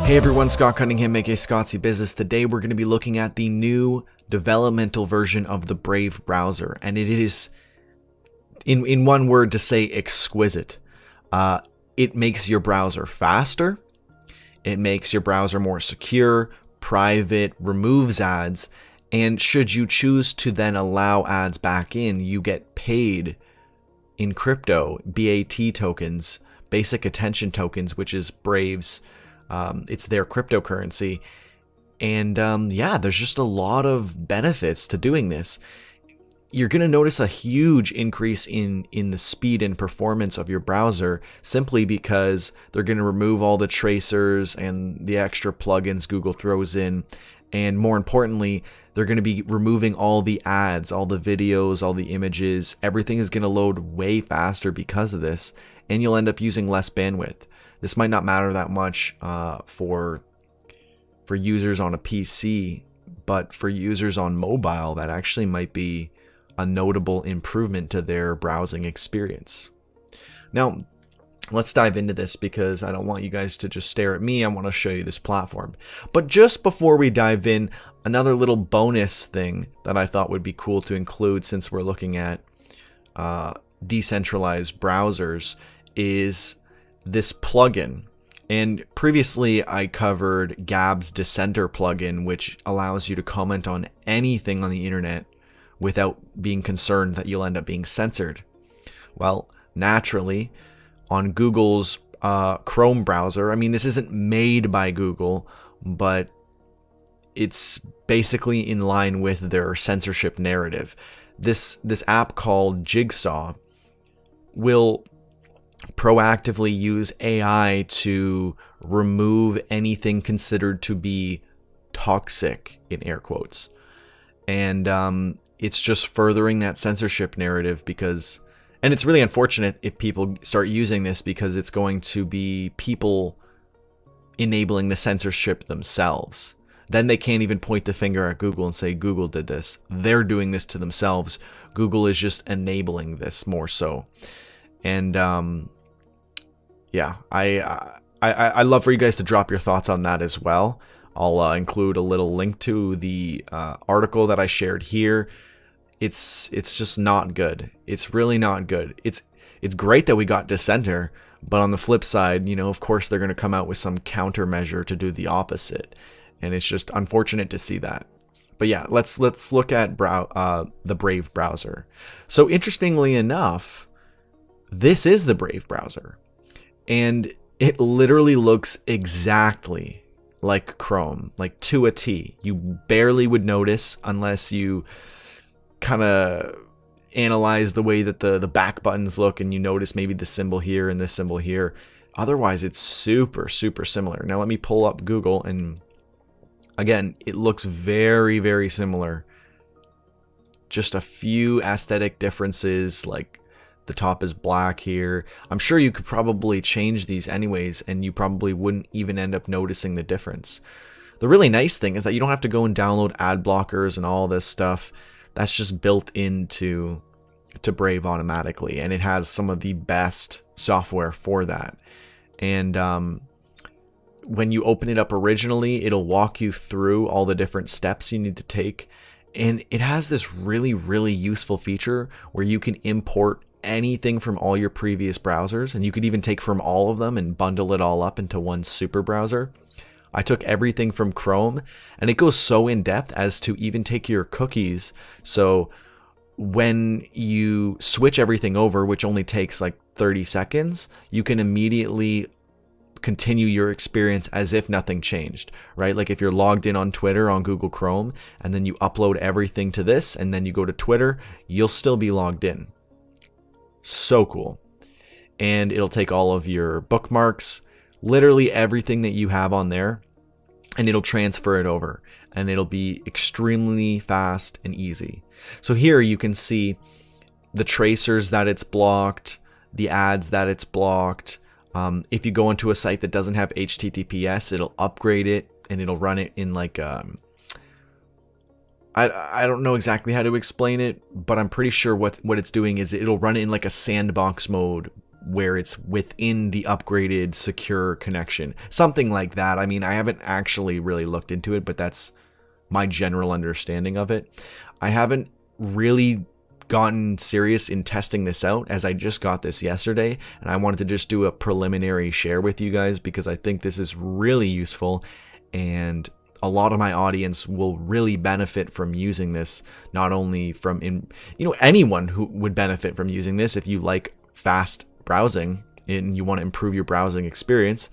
Hey everyone, Scott Cunningham, aka Scotsy Business. Today we're going to be looking at the new developmental version of the Brave browser, and it is, in one word to say, exquisite. It makes your browser faster, it makes your browser more secure, private, removes ads, and should you choose to then allow ads back in, you get paid in crypto, BAT tokens, basic attention tokens, which is Brave's. It's their cryptocurrency. And yeah, there's just a lot of benefits to doing this. You're going to notice a huge increase in the speed and performance of your browser simply because they're going to remove all the tracers and the extra plugins Google throws in. And more importantly, they're going to be removing all the ads, all the videos, all the images. Everything is going to load way faster because of this, and you'll end up using less bandwidth. This might not matter that much for users on a PC, but for users on mobile, that actually might be a notable improvement to their browsing experience. Now, let's dive into this because I don't want you guys to just stare at me. I want to show you this platform. But just before we dive in, another little bonus thing that I thought would be cool to include since we're looking at decentralized browsers is this plugin. And previously I covered Gab's Dissenter plugin, which allows you to comment on anything on the internet without being concerned that you'll end up being censored. Well, naturally, on Google's Chrome browser, I mean, this isn't made by Google, but it's basically in line with their censorship narrative. This app called Jigsaw will proactively use AI to remove anything considered to be toxic, in air quotes. And it's just furthering that censorship narrative because, and it's really unfortunate if people start using this because it's going to be people enabling the censorship themselves. Then they can't even point the finger at Google and say Google did this. They're doing this to themselves. Google is just enabling this more so. And yeah, I love for you guys to drop your thoughts on that as well. I'll include a little link to the article that I shared here. It's just not good. It's really not good. It's great that we got Dissenter, but on the flip side, you know, of course they're going to come out with some countermeasure to do the opposite, and it's just unfortunate to see that. But yeah, let's look at the Brave browser. So interestingly enough, this is the Brave browser, and it literally looks exactly like Chrome, like to a T. You barely would notice unless you kind of analyze the way that the back buttons look and you notice maybe the symbol here and this symbol here. Otherwise, it's super, super similar. Now let me pull up Google, and again, it looks very, very similar. Just a few aesthetic differences, like the top is black here. I'm sure you could probably change these anyways, and you probably wouldn't even end up noticing the difference. The really nice thing is that you don't have to go and download ad blockers and all this stuff. That's just built into Brave automatically, and it has some of the best software for that. And when you open it up originally, it'll walk you through all the different steps you need to take. And it has this really, really useful feature where you can import anything from all your previous browsers, and you could even take from all of them and bundle it all up into one super browser. I took everything from Chrome, and it goes so in depth as to even take your cookies. So when you switch everything over, which only takes like 30 seconds, you can immediately continue your experience as if nothing changed, right? Like if you're logged in on Twitter on Google Chrome and then you upload everything to this and then you go to Twitter, you'll still be logged in. So cool. And it'll take all of your bookmarks, literally everything that you have on there, and it'll transfer it over, and it'll be extremely fast and easy. So here you can see the tracers that it's blocked, the ads that it's blocked. If you go into a site that doesn't have HTTPS, it'll upgrade it and it'll run it in like I don't know exactly how to explain it, but I'm pretty sure what it's doing is it'll run it in like a sandbox mode where it's within the upgraded secure connection. Something like that. I mean, I haven't actually really looked into it, but that's my general understanding of it. I haven't really gotten serious in testing this out, as I just got this yesterday, and I wanted to just do a preliminary share with you guys because I think this is really useful, and a lot of my audience will really benefit from using this. Not only from anyone who would benefit from using this if you like fast browsing and you want to improve your browsing experience,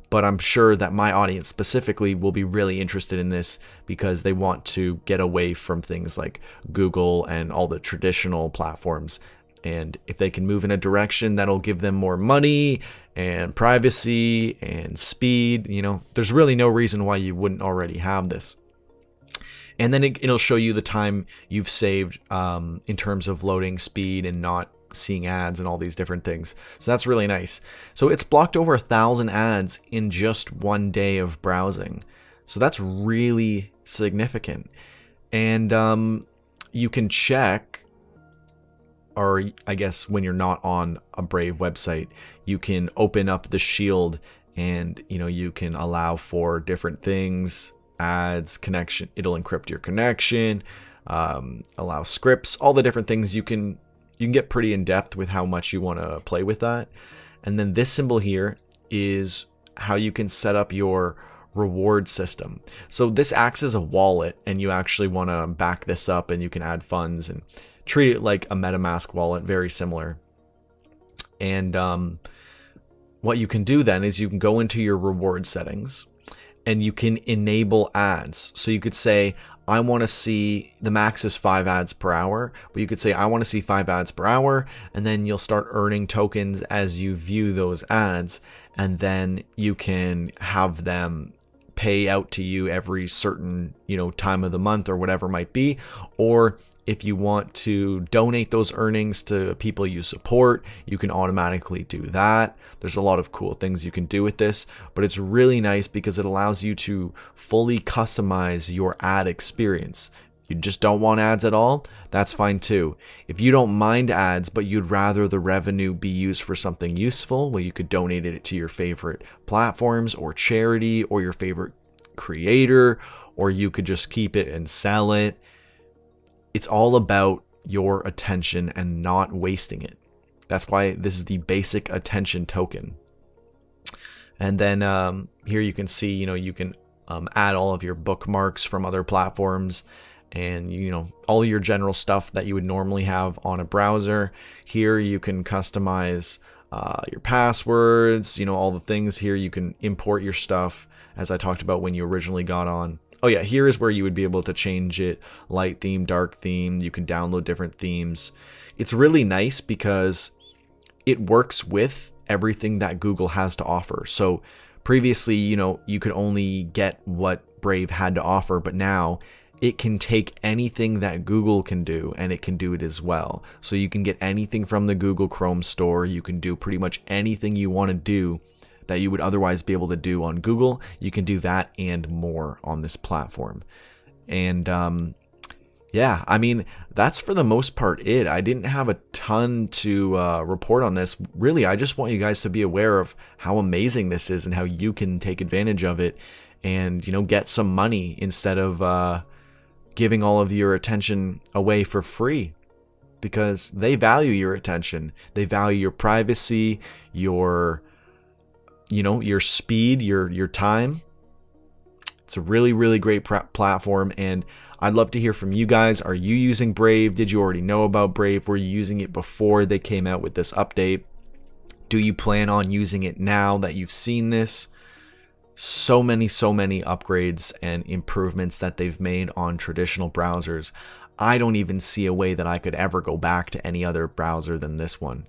but I'm sure that my audience specifically will be really interested in this because they want to get away from things like Google and all the traditional platforms. And if they can move in a direction that'll give them more money and privacy and speed, there's really no reason why you wouldn't already have this. And then it'll show you the time you've saved in terms of loading speed and not seeing ads and all these different things. So that's really nice. So it's blocked over 1,000 ads in just one day of browsing. So that's really significant. And you can check, or I guess when you're not on a Brave website, you can open up the Shield and you can allow for different things, ads, connection. It'll encrypt your connection, allow scripts, all the different things. You can get pretty in depth with how much you want to play with that. And then this symbol here is how you can set up your reward system. So this acts as a wallet, and you actually want to back this up, and you can add funds and treat it like a MetaMask wallet, very similar. And what you can do then is you can go into your reward settings and you can enable ads. So you could say, I want to see, the max is 5 ads per hour, but you could say, I want to see 5 ads per hour, and then you'll start earning tokens as you view those ads, and then you can have them pay out to you every certain, time of the month or whatever it might be. Or if you want to donate those earnings to people you support, you can automatically do that. There's a lot of cool things you can do with this, but it's really nice because it allows you to fully customize your ad experience. You just don't want ads at all? That's fine too. If you don't mind ads, but you'd rather the revenue be used for something useful, well, you could donate it to your favorite platforms or charity or your favorite creator, or you could just keep it and sell it. It's all about your attention and not wasting it. That's why this is the basic attention token. And then here you can see, you can add all of your bookmarks from other platforms and, all your general stuff that you would normally have on a browser. Here you can customize your passwords, all the things here. You can import your stuff, as I talked about when you originally got on. Oh yeah, here is where you would be able to change it, light theme, dark theme. You can download different themes. It's really nice because it works with everything that Google has to offer. So previously, you could only get what Brave had to offer, but now it can take anything that Google can do and it can do it as well. So you can get anything from the Google Chrome store. You can do pretty much anything you want to do that you would otherwise be able to do on Google. You can do that and more on this platform. And yeah, I mean, that's for the most part it. I didn't have a ton to report on this. Really, I just want you guys to be aware of how amazing this is and how you can take advantage of it and, get some money instead of giving all of your attention away for free, because they value your attention. They value your privacy, your speed, your time. It's a really, really great platform, and I'd love to hear from you guys. Are you using Brave? Did you already know about Brave? Were you using it before they came out with this update? Do you plan on using it now that you've seen this? So many upgrades and improvements that they've made on traditional browsers. I don't even see a way that I could ever go back to any other browser than this one.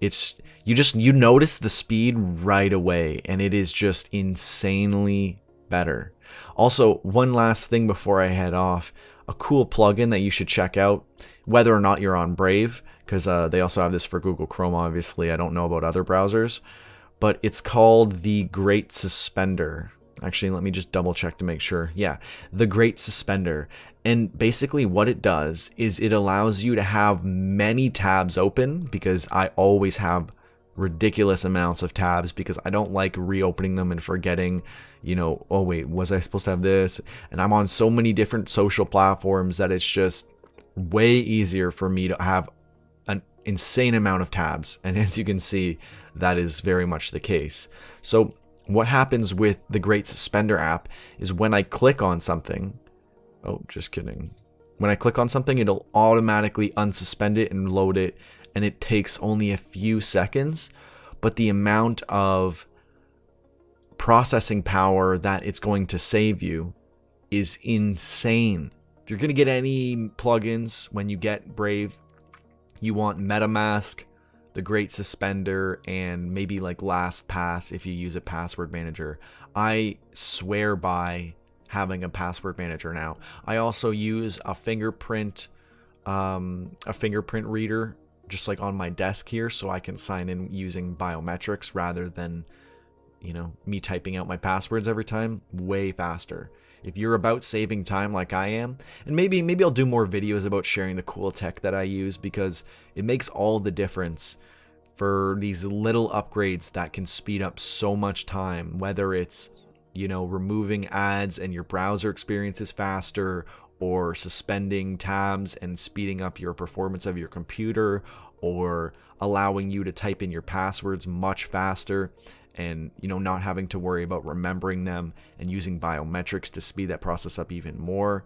It's you notice the speed right away, and it is just insanely better. Also, one last thing before I head off, a cool plugin that you should check out, whether or not you're on Brave, because they also have this for Google Chrome, obviously. I don't know about other browsers, but it's called the Great Suspender. Actually, let me just double check to make sure. Yeah, the Great Suspender. And basically what it does is it allows you to have many tabs open, because I always have ridiculous amounts of tabs because I don't like reopening them and forgetting, oh wait, was I supposed to have this? And I'm on so many different social platforms that it's just way easier for me to have an insane amount of tabs. And as you can see, that is very much the case. So what happens with the Great Suspender app is when I click on something, oh, just kidding. When I click on something, it'll automatically unsuspend it and load it, and it takes only a few seconds, but the amount of processing power that it's going to save you is insane. If you're going to get any plugins when you get Brave, you want MetaMask, the Great Suspender, and maybe like LastPass if you use a password manager. I swear by having a password manager now. I also use a fingerprint reader just like on my desk here, so I can sign in using biometrics rather than me typing out my passwords every time. Way faster. If you're about saving time like I am, and maybe I'll do more videos about sharing the cool tech that I use, because it makes all the difference for these little upgrades that can speed up so much time, whether it's removing ads and your browser experience is faster, or suspending tabs and speeding up your performance of your computer, or allowing you to type in your passwords much faster and not having to worry about remembering them, and using biometrics to speed that process up even more.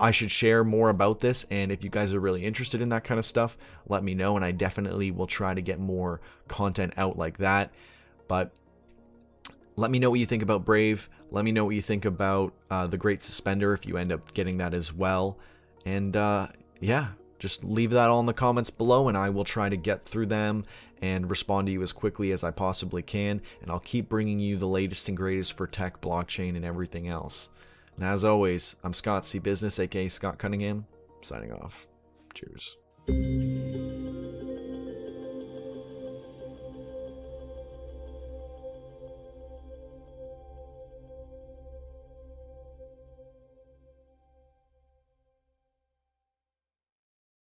I should share more about this, and if you guys are really interested in that kind of stuff, let me know, and I definitely will try to get more content out like that. But let me know what you think about Brave. Let me know what you think about the Great Suspender if you end up getting that as well. And yeah, just leave that all in the comments below, and I will try to get through them and respond to you as quickly as I possibly can. And I'll keep bringing you the latest and greatest for tech, blockchain, and everything else. And as always, I'm Scott C. Business, aka Scott Cunningham, signing off. Cheers.